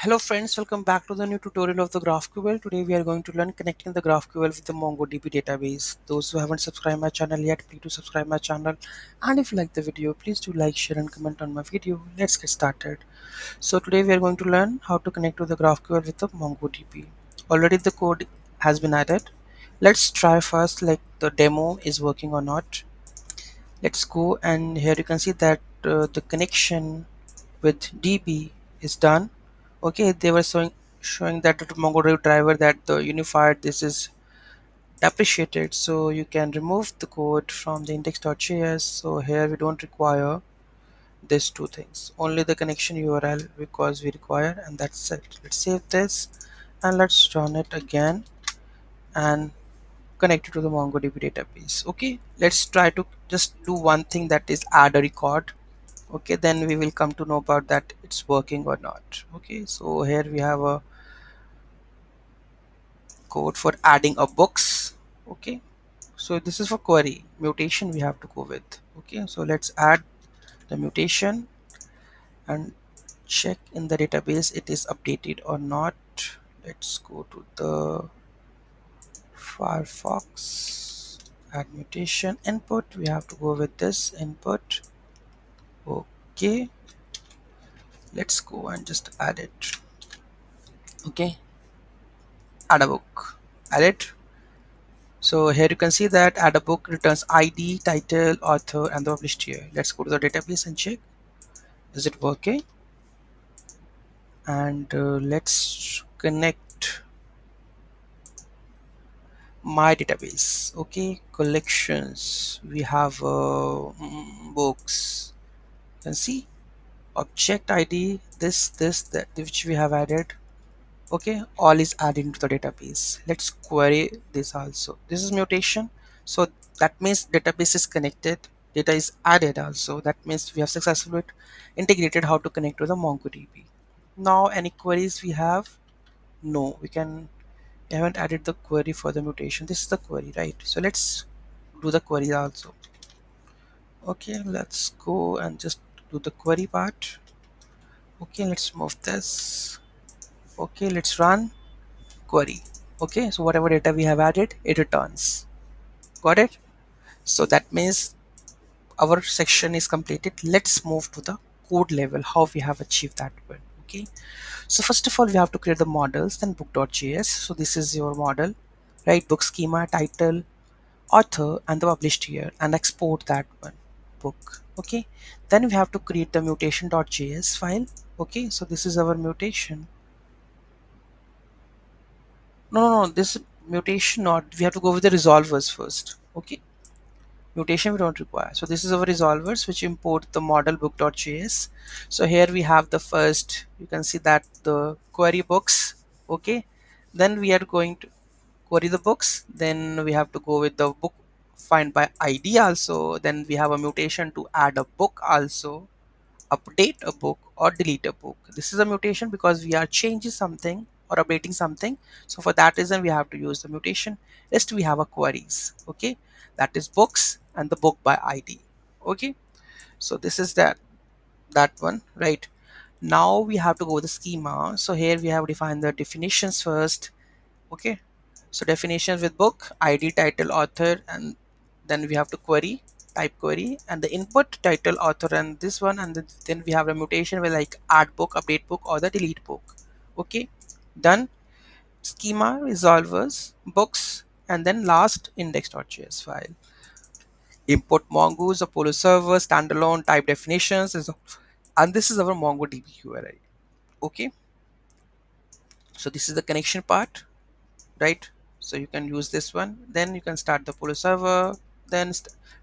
Hello friends, welcome back to the new tutorial of the GraphQL. Today we are going to learn connecting the GraphQL with the MongoDB database. Those who haven't subscribed my channel yet, please do subscribe my channel. And if you like the video, please do like, share and comment on my video. Let's get started. So today we are going to learn how to connect to the GraphQL with the MongoDB. Already the code has been added. Let's try first like the demo is working or not. Let's go, and here you can see that the connection with DB is done. Okay, they were showing that the MongoDB driver that the unified this is depreciated, so you can remove the code from the index.js. So here we don't require these two things, only the connection URL because we require, and that's it. Let's save this and let's run it again and connect it to the MongoDB database. Okay, let's try to just do one thing, that is add a record. Okay, then we will come to know about that it's working or not. Okay, so here we have a code for adding a books. Okay, so this is for query mutation we have to go with. Okay, so let's add the mutation and check in the database it is updated or not. Let's go to the Firefox, add mutation input. We have to go with this input. Okay, let's go and just add it. Okay, add a book, add it. So here you can see that add a book returns ID, title, author, and the published year. Let's go to the database and check is it working. And let's connect my database. Okay, collections. We have books. You can see object ID. This that which we have added. Okay, all is added into the database. Let's query this also. This is mutation, so that means database is connected, data is added also. That means we have successfully integrated how to connect to the MongoDB. Now any queries we have? No, we haven't added the query for the mutation. This is the query, right? So let's do the query also. Okay, let's go and just do the query part. Okay, let's move this. Okay, let's run query. Okay, so whatever data we have added, it returns. Got it? So that means our section is completed. Let's move to the code level, how we have achieved that one. Okay, so first of all we have to create the models, then book.js. So this is your model, right? Book schema, title, author, and the published year, and export that one, book. Okay, then we have to create the mutation.js file. Okay, so this is our mutation. No, this mutation not, we have to go with the resolvers first. Okay, mutation we don't require. So this is our resolvers which import the model book.js. So here we have the first, you can see that the query books. Okay, then we are going to query the books, then we have to go with the book find by ID also, then we have a mutation to add a book also, update a book or delete a book. This is a mutation because we are changing something or updating something. So for that reason we have to use the mutation. Next we have a queries. Okay, that is books and the book by ID. Okay, so this is that one, right? Now we have to go with the schema. So here we have defined the definitions first. Okay, so definitions with book, ID, title, author, and then we have to query, type query, and the input, title, author, and this one, and then we have a mutation with like add book, update book, or the delete book. Okay, done. Schema, resolvers, books, and then last index.js file. Import mongoose, Apollo server, standalone, type definitions, and this is our MongoDB URI. Okay, so this is the connection part, right? So you can use this one, then you can start the Polo server, then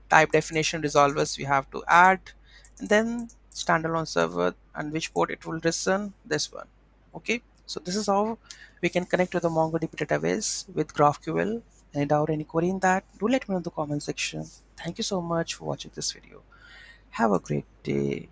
type definition resolvers we have to add, and then standalone server and which port it will listen, this one. Okay, so this is how we can connect to the MongoDB database with GraphQL. Any doubt, any query in that, do let me know in the comment section. Thank you so much for watching this video. Have a great day.